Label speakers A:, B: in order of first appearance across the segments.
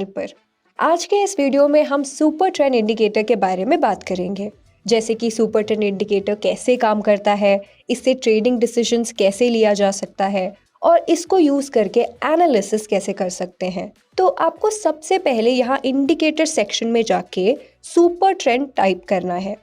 A: पर आज के इस वीडियो में हम सुपर ट्रेंड इंडिकेटर के बारे में बात करेंगे, जैसे कि सुपर ट्रेंड इंडिकेटर कैसे काम करता है, इससे ट्रेडिंग डिसीजंस कैसे लिया जा सकता है और इसको यूज करके एनालिसिस कैसे कर सकते हैं। तो आपको सबसे पहले यहाँ इंडिकेटर सेक्शन में जाके सुपर ट्रेंड टाइप करना है।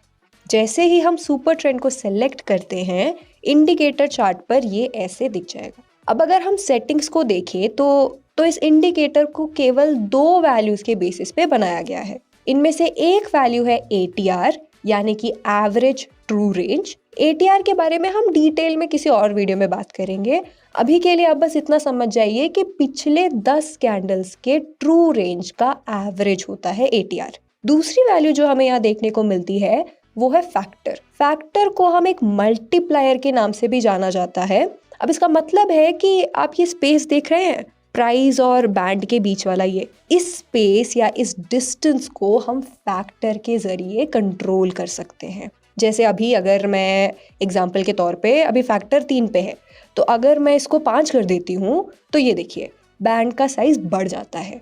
A: जैसे ही हम सुपर ट्रेंड को सेलेक्ट करते हैं, इंडिकेटर चार्ट पर ये ऐसे दिख जाएगा। अब अगर हम सेटिंग्स को देखें तो इस इंडिकेटर को केवल 2 वैल्यूज के बेसिस पे बनाया गया है। इनमें से एक वैल्यू है ATR यानी कि एवरेज ट्रू रेंज। ATR के बारे में हम डिटेल में किसी और वीडियो में बात करेंगे। अभी के लिए आप बस इतना समझ जाइए कि पिछले 10 कैंडल्स के ट्रू रेंज का एवरेज होता है ATR। दूसरी वैल्यू जो हमें यहाँ देखने को मिलती है वो है फैक्टर। फैक्टर को हम एक मल्टीप्लायर के नाम से भी जाना जाता है। अब इसका मतलब है कि आप ये स्पेस देख रहे हैं, प्राइस और बैंड के बीच वाला, ये इस स्पेस या इस डिस्टेंस को हम फैक्टर के जरिए कंट्रोल कर सकते हैं। जैसे अभी अगर मैं एग्जांपल के तौर पे अभी फैक्टर 3 पे है, तो अगर मैं इसको 5 कर देती हूँ तो ये देखिए बैंड का साइज बढ़ जाता है।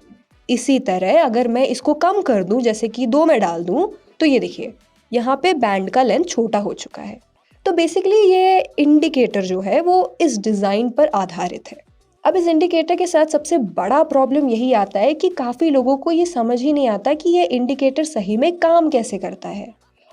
A: इसी तरह अगर मैं इसको कम कर दूं, जैसे कि 2 में डाल दूं, तो ये देखिए यहाँ पे बैंड का लेंथ छोटा हो चुका है। तो बेसिकली ये इंडिकेटर जो है वो इस डिज़ाइन पर आधारित है। अब इस इंडिकेटर के साथ सबसे बड़ा प्रॉब्लम यही आता है कि काफ़ी लोगों को ये समझ ही नहीं आता कि ये इंडिकेटर सही में काम कैसे करता है,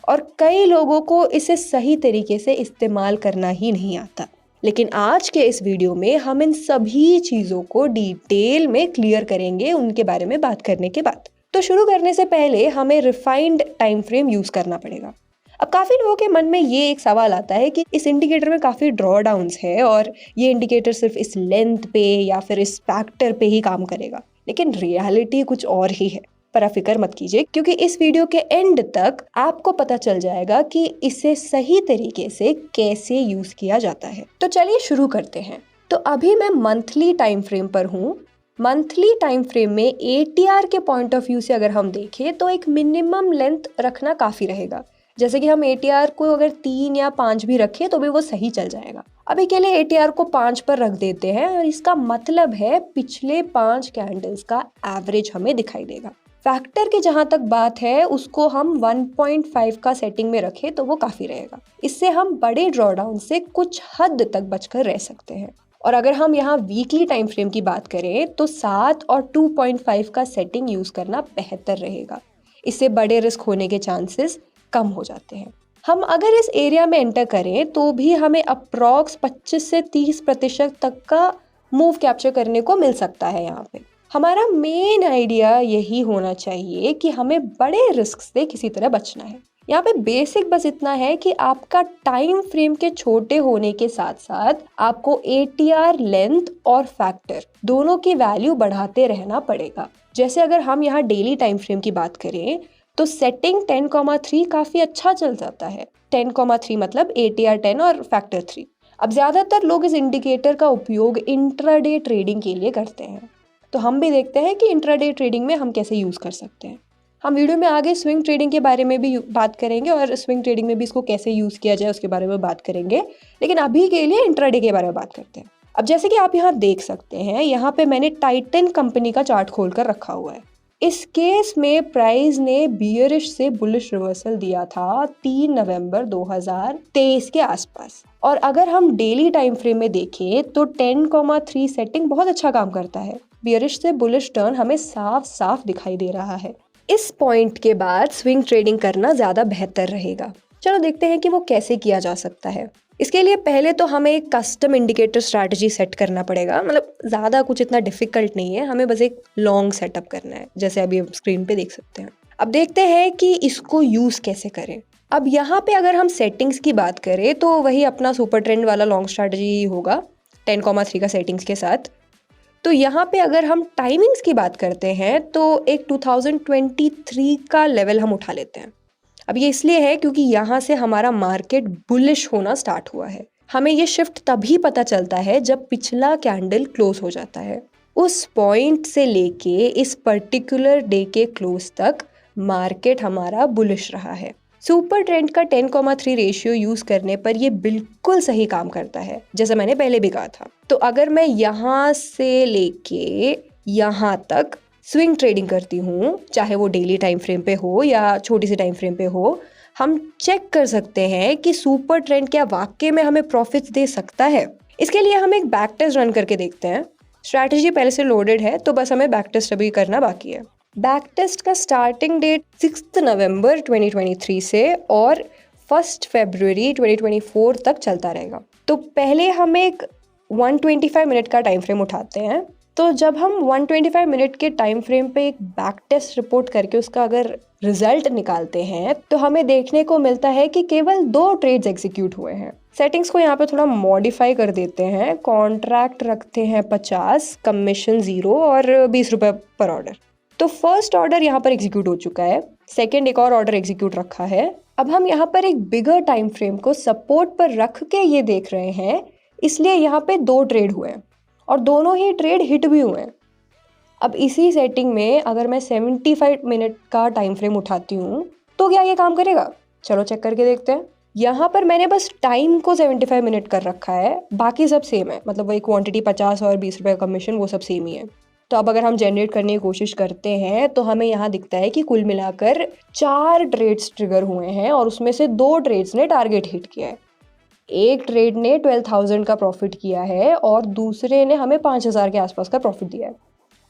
A: और कई लोगों को इसे सही तरीके से इस्तेमाल करना ही नहीं आता। लेकिन आज के इस वीडियो में हम इन सभी चीज़ों को डिटेल में क्लियर करेंगे उनके बारे में बात करने के बाद। तो शुरू करने से पहले हमें रिफाइंड टाइम फ्रेम यूज़ करना पड़ेगा। अब काफ़ी लोगों के मन में ये एक सवाल आता है कि इस इंडिकेटर में काफ़ी ड्रॉ डाउन्स है और ये इंडिकेटर सिर्फ इस लेंथ पे या फिर इस फैक्टर पे ही काम करेगा, लेकिन रियलिटी कुछ और ही है। पर आप फिक्र मत कीजिए, क्योंकि इस वीडियो के एंड तक आपको पता चल जाएगा कि इसे सही तरीके से कैसे यूज़ किया जाता है। तो चलिए शुरू करते हैं। तो अभी मैं मंथली टाइम फ्रेम पर हूँ। मंथली टाइम फ्रेम में ATR के पॉइंट ऑफ व्यू से अगर हम देखें तो एक मिनिमम लेंथ रखना काफ़ी रहेगा। जैसे कि हम ATR को अगर 3 या 5 भी रखें तो भी वो सही चल जाएगा। अभी के लिए ATR को 5 पर रख देते हैं और इसका मतलब है पिछले 5 कैंडल्स का एवरेज हमें दिखाई देगा। फैक्टर की जहाँ तक बात है उसको हम 1.5 का सेटिंग में रखें तो वो काफ़ी रहेगा। इससे हम बड़े ड्रॉडाउन से कुछ हद तक बचकर रह सकते हैं। और अगर हम यहाँ वीकली टाइम फ्रेम की बात करें तो 7 और 2.5 का सेटिंग यूज़ करना बेहतर रहेगा। इससे बड़े रिस्क होने के चांसेस कम हो जाते हैं। हम अगर इस एरिया में एंटर करें तो भी हमें अप्रॉक्स 25 से 30% तक का मूव कैप्चर करने को मिल सकता है। यहाँ पे हमारा मेन आइडिया यही होना चाहिए कि हमें बड़े रिस्क से किसी तरह बचना है। यहाँ पे बेसिक बस इतना है कि आपका टाइम फ्रेम के छोटे होने के साथ साथ आपको ATR लेंथ और फैक्टर दोनों की वैल्यू बढ़ाते रहना पड़ेगा। जैसे अगर हम यहाँ डेली टाइम फ्रेम की बात करें तो सेटिंग 10,3 काफ़ी अच्छा चल जाता है। 10,3 मतलब ATR 10 और फैक्टर 3। अब ज़्यादातर लोग इस इंडिकेटर का उपयोग इंट्राडे ट्रेडिंग के लिए करते हैं, तो हम भी देखते हैं कि इंट्राडे ट्रेडिंग में हम कैसे यूज़ कर सकते हैं। हम वीडियो में आगे स्विंग ट्रेडिंग के बारे में भी बात करेंगे और स्विंग ट्रेडिंग में भी इसको कैसे यूज़ किया जाए उसके बारे में बात करेंगे, लेकिन अभी के लिए इंट्राडे के बारे में बात करते हैं। अब जैसे कि आप यहाँ देख सकते हैं, यहाँ पे मैंने टाइटन कंपनी का चार्ट खोल कर रखा हुआ है। इस केस में प्राइस ने बियरिश से बुलिश रिवर्सल दिया था 3 नवंबर 2023 के आसपास। और अगर हम डेली टाइम फ्रेम में देखें तो 10,3 सेटिंग बहुत अच्छा काम करता है। बियरिश से बुलिश टर्न हमें साफ साफ दिखाई दे रहा है। इस पॉइंट के बाद स्विंग ट्रेडिंग करना ज़्यादा बेहतर रहेगा। चलो देखते हैं कि वो कैसे किया जा सकता है। इसके लिए पहले तो हमें एक कस्टम इंडिकेटर स्ट्रैटेजी सेट करना पड़ेगा। मतलब ज़्यादा कुछ इतना डिफिकल्ट नहीं है, हमें बस एक लॉन्ग सेटअप करना है, जैसे अभी हम स्क्रीन पे देख सकते हैं। अब देखते हैं कि इसको यूज़ कैसे करें। अब यहाँ पे अगर हम सेटिंग्स की बात करें तो वही अपना सुपर ट्रेंड वाला लॉन्ग स्ट्रैटेजी होगा 10,3 का सेटिंग्स के साथ। तो यहाँ पे अगर हम टाइमिंग्स की बात करते हैं तो एक 2023 का लेवल हम उठा लेते हैं। अब ये इसलिए है क्योंकि यहाँ से हमारा मार्केट बुलिश होना स्टार्ट हुआ है। हमें ये शिफ्ट तभी पता चलता है जब पिछला कैंडल क्लोज हो जाता है। उस पॉइंट से लेके इस पर्टिकुलर डे के क्लोज तक मार्केट हमारा बुलिश रहा है। सुपर ट्रेंड का 10,3 रेशियो यूज करने पर ये बिल्कुल सही काम करता है, जैसा मैंने पहले भी कहा था। तो अगर मैं यहाँ से लेके यहाँ तक स्विंग ट्रेडिंग करती हूँ, चाहे वो डेली टाइम फ्रेम पे हो या छोटी सी टाइम फ्रेम पे हो, हम चेक कर सकते हैं कि सुपर ट्रेंड क्या वाकई में हमें प्रॉफिट्स दे सकता है। इसके लिए हम एक बैक टेस्ट रन करके देखते हैं। स्ट्रैटेजी पहले से लोडेड है, तो बस हमें बैक टेस्ट अभी करना बाकी है। बैक टेस्ट का स्टार्टिंग डेट 6 नवंबर 2023 से और 1 फरवरी 2024 तक चलता रहेगा। तो पहले हम एक 125 मिनट का टाइम फ्रेम उठाते हैं। तो जब हम 125 मिनट के टाइम फ्रेम पे एक बैक टेस्ट रिपोर्ट करके उसका अगर रिजल्ट निकालते हैं, तो हमें देखने को मिलता है कि केवल 2 ट्रेड्स एग्जीक्यूट हुए हैं। सेटिंग्स को यहाँ पे थोड़ा मॉडिफाई कर देते हैं। कॉन्ट्रैक्ट रखते हैं 50, कमीशन 0 और 20 रुपए पर ऑर्डर। तो फर्स्ट ऑर्डर यहाँ पर एग्जीक्यूट हो चुका है, सेकेंड एक और ऑर्डर एग्जीक्यूट रखा है। अब हम यहाँ पर एक बिगर टाइम फ्रेम को सपोर्ट पर रख के ये देख रहे हैं, इसलिए यहाँ पे 2 ट्रेड हुए हैं और दोनों ही ट्रेड हिट भी हुए हैं। अब इसी सेटिंग में अगर मैं 75 मिनट का टाइम फ्रेम उठाती हूँ तो क्या ये काम करेगा? चलो चेक करके देखते हैं। यहाँ पर मैंने बस टाइम को 75 मिनट कर रखा है, बाकी सब सेम है, मतलब वही क्वांटिटी 50 और 20 रुपये कमीशन वो सब सेम ही है। तो अब अगर हम जनरेट करने की कोशिश करते हैं तो हमें यहाँ दिखता है कि कुल मिलाकर 4 ट्रेड्स ट्रिगर हुए हैं और उसमें से 2 ट्रेड्स ने टारगेट हिट किया है। एक ट्रेड ने 12,000 का प्रॉफिट किया है और दूसरे ने हमें 5,000 के आसपास का प्रॉफिट दिया है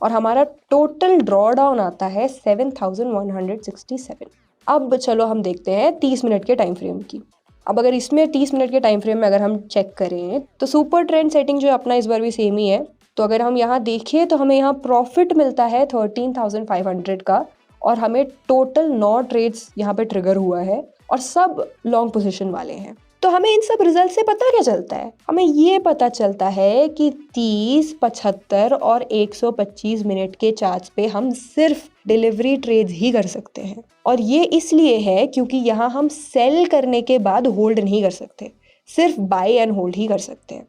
A: और हमारा टोटल ड्रॉ डाउन आता है 7,167। अब चलो हम देखते हैं 30 मिनट के टाइम फ्रेम की। अब अगर इसमें 30 मिनट के टाइम फ्रेम में अगर हम चेक करें तो सुपर ट्रेंड सेटिंग जो अपना इस बार भी सेम ही है। तो अगर हम यहाँ देखें तो हमें यहाँ प्रॉफिट मिलता है 13,500 का और हमें टोटल 9 ट्रेड्स यहाँ पे ट्रिगर हुआ है और सब लॉन्ग पोजीशन वाले हैं। तो हमें इन सब रिजल्ट से पता क्या चलता है? हमें ये पता चलता है कि 30, 75 और 125 मिनट के चार्ट्स पे हम सिर्फ डिलीवरी ट्रेड्स ही कर सकते हैं और ये इसलिए है क्योंकि यहाँ हम सेल करने के बाद होल्ड नहीं कर सकते, सिर्फ बाय एंड होल्ड ही कर सकते हैं।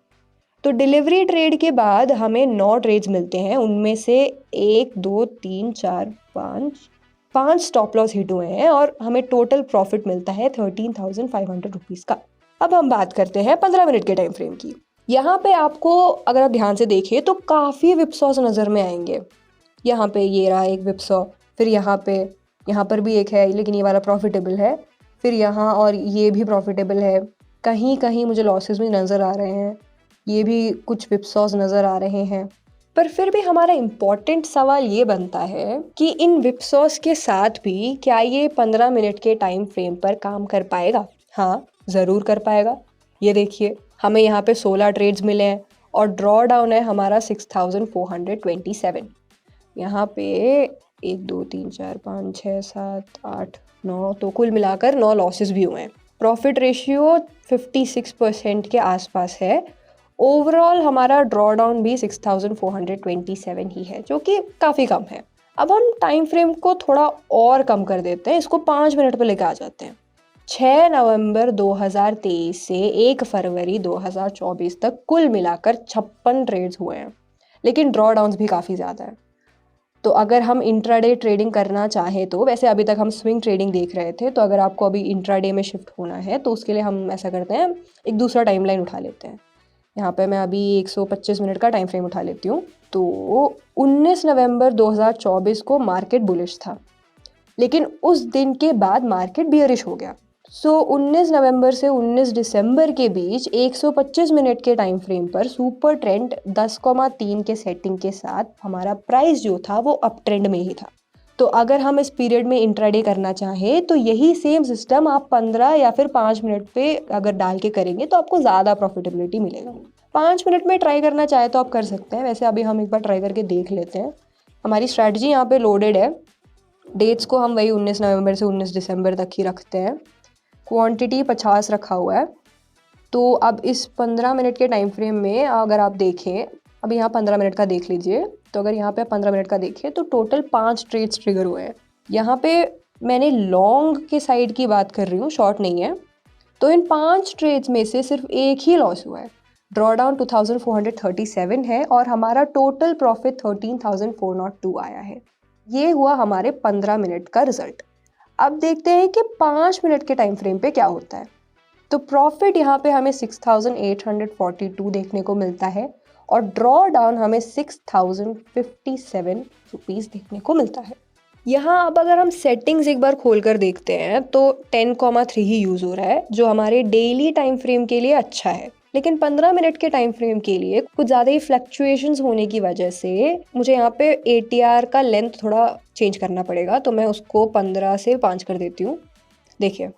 A: तो डिलीवरी ट्रेड के बाद हमें 9 ट्रेड्स मिलते हैं, उनमें से 1, 2, 3, 4, 5 स्टॉप लॉस हिट हुए हैं और हमें टोटल प्रॉफिट मिलता है 13,500 रुपीज़ का। अब हम बात करते हैं 15 मिनट के टाइम फ्रेम की। यहाँ पे आपको अगर आप ध्यान से देखिए तो काफ़ी विपसॉस नज़र में आएंगे। यहाँ पे ये रहा एक विपसॉ, फिर यहाँ पर भी एक है, लेकिन ये वाला प्रॉफिटेबल है, फिर यहाँ और ये भी प्रॉफिटेबल है। कहीं कहीं मुझे लॉसेस भी नज़र आ रहे हैं, ये भी कुछ विपसॉस नज़र आ रहे हैं। पर फिर भी हमारा इम्पॉर्टेंट सवाल ये बनता है कि इन विपसॉस के साथ भी क्या ये 15 मिनट के टाइम फ्रेम पर काम कर पाएगा? हाँ, ज़रूर कर पाएगा। ये देखिए, हमें यहाँ पे 16 ट्रेड्स मिले हैं और ड्रॉ डाउन है हमारा 6,427। यहाँ पे 1, 2, 3, 4, 5, 6, 7, 8, 9, तो कुल मिलाकर 9 लॉसेस भी हुए हैं। प्रॉफिट रेशियो 56% के आसपास है। ओवरऑल हमारा ड्रॉ डाउन भी 6,427 ही है, जो कि काफ़ी कम है। अब हम टाइम फ्रेम को थोड़ा और कम कर देते हैं, इसको 5 मिनट पे लेकर आ जाते हैं। 6 नवंबर 2023 से 1 फरवरी 2024 तक कुल मिलाकर 56 ट्रेड्स हुए हैं, लेकिन ड्रॉ डाउन्स भी काफ़ी ज़्यादा है। तो अगर हम इंट्राडे ट्रेडिंग करना चाहें तो वैसे अभी तक हम स्विंग ट्रेडिंग देख रहे थे, तो अगर आपको अभी इंट्राडे में शिफ्ट होना है तो उसके लिए हम ऐसा करते हैं, एक दूसरा टाइमलाइन उठा लेते हैं। यहाँ पे मैं अभी 125 मिनट का टाइम फ्रेम उठा लेती हूँ। तो 19 नवंबर 2024 को मार्केट बुलिश था, लेकिन उस दिन के बाद मार्केट बियरिश हो गया। 19 नवंबर से 19 दिसंबर के बीच 125 मिनट के टाइम फ्रेम पर सुपर ट्रेंड 10,3 के सेटिंग के साथ हमारा प्राइस जो था वो अप ट्रेंड में ही था। तो अगर हम इस पीरियड में इंट्राडे करना चाहें तो यही सेम सिस्टम आप 15 या फिर 5 मिनट पे अगर डाल के करेंगे तो आपको ज़्यादा प्रॉफिटेबिलिटी मिलेगा। 5 मिनट में ट्राई करना चाहे तो आप कर सकते हैं। वैसे अभी हम एक बार ट्राई करके देख लेते हैं। हमारी स्ट्रैटेजी यहाँ पे लोडेड है। डेट्स को हम वही 19 नवंबर से 19 दिसंबर तक ही रखते हैं। क्वांटिटी 50 रखा हुआ है। तो अब इस 15 मिनट के टाइम फ्रेम में अगर आप देखें, अभी यहाँ 15 मिनट का देख लीजिए, तो अगर यहाँ पे 15 मिनट का देखें तो टोटल 5 ट्रेड्स ट्रिगर हुए हैं। यहाँ पे मैंने लॉन्ग के साइड की बात कर रही हूँ, शॉर्ट नहीं है। तो इन 5 ट्रेड्स में से सिर्फ एक ही लॉस हुआ है। ड्रॉ डाउन 2,437 है और हमारा टोटल प्रॉफिट 13,402 आया है। ये हुआ हमारे 15 मिनट का रिजल्ट। अब देखते हैं कि 5 मिनट के टाइम फ्रेम पे क्या होता है। तो प्रॉफिट यहाँ पे हमें 6,842 देखने को मिलता है और ड्रॉ डाउन हमें 6057 रुपीज़ देखने को मिलता है। यहाँ अब अगर हम सेटिंग्स एक बार खोल कर देखते हैं तो 10,3 ही यूज़ हो रहा है, जो हमारे डेली टाइम फ्रेम के लिए अच्छा है। लेकिन 15 मिनट के टाइम फ्रेम के लिए कुछ ज़्यादा ही फ्लक्चुएशंस होने की वजह से मुझे यहाँ पे ATR का लेंथ थोड़ा चेंज करना पड़ेगा, तो मैं उसको 15 से 5 कर देती हूँ। देखिए,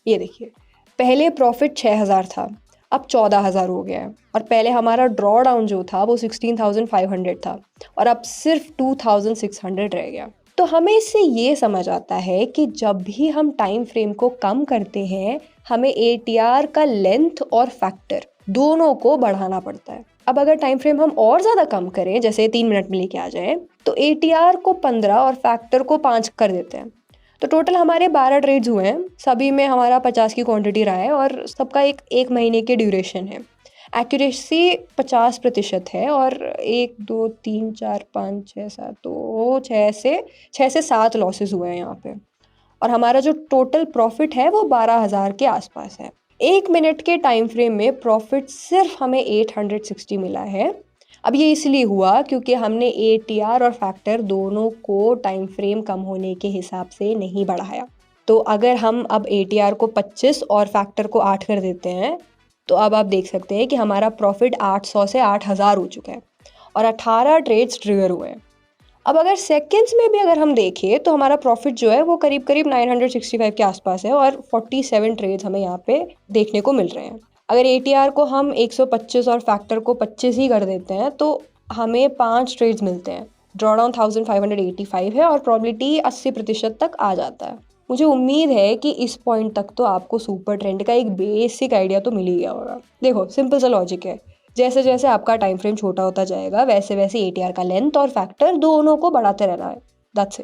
A: ये देखिए, पहले प्रॉफिट 6,000 था, अब 14,000 हो गया है। और पहले हमारा ड्रॉ डाउन जो था वो 16,500 था और अब सिर्फ 2,600 रह गया। तो हमें इससे ये समझ आता है कि जब भी हम टाइम फ्रेम को कम करते हैं, हमें ATR का लेंथ और फैक्टर दोनों को बढ़ाना पड़ता है। अब अगर टाइम फ्रेम हम और ज़्यादा कम करें, जैसे 3 मिनट में लेके आ जाए, तो ATR को 15 और फैक्टर को 5 कर देते हैं। तो टोटल हमारे 12 ट्रेड्स हुए हैं, सभी में हमारा 50 की क्वांटिटी रहा है और सबका एक महीने की ड्यूरेशन है। एक्यूरेसी 50% है और 1 2 3 4 5 6 7 तो 6 से 7 लॉसेस हुए हैं यहाँ पे। और हमारा जो टोटल प्रॉफिट है वो 12,000 के आसपास है। 1 मिनट के टाइम फ्रेम में प्रॉफिट सिर्फ हमें 860 मिला है। अब ये इसलिए हुआ क्योंकि हमने ATR और फैक्टर दोनों को टाइम फ्रेम कम होने के हिसाब से नहीं बढ़ाया। तो अगर हम अब ATR को 25 और फैक्टर को 8 कर देते हैं, तो अब आप देख सकते हैं कि हमारा प्रॉफिट 800 से 8,000 हो चुका है और 18 ट्रेड्स ट्रिगर हुए हैं। अब अगर सेकंड्स में भी अगर हम देखें तो हमारा प्रॉफिट जो है वो करीब करीब 965 के आसपास है और 47 ट्रेड्स हमें यहाँ पे देखने को मिल रहे हैं। अगर ATR को हम 125 और फैक्टर को 25 ही कर देते हैं तो हमें 5 ट्रेड्स मिलते हैं। ड्रॉडाउन 1585 है और प्रॉबिलिटी 80% तक आ जाता है। मुझे उम्मीद है कि इस पॉइंट तक तो आपको सुपर ट्रेंड का एक बेसिक आइडिया तो मिल ही गया होगा। देखो, सिंपल सा लॉजिक है, जैसे जैसे आपका टाइम फ्रेम छोटा होता जाएगा वैसे वैसे ATR का लेंथ और फैक्टर दोनों को बढ़ाते रहना है। That's it.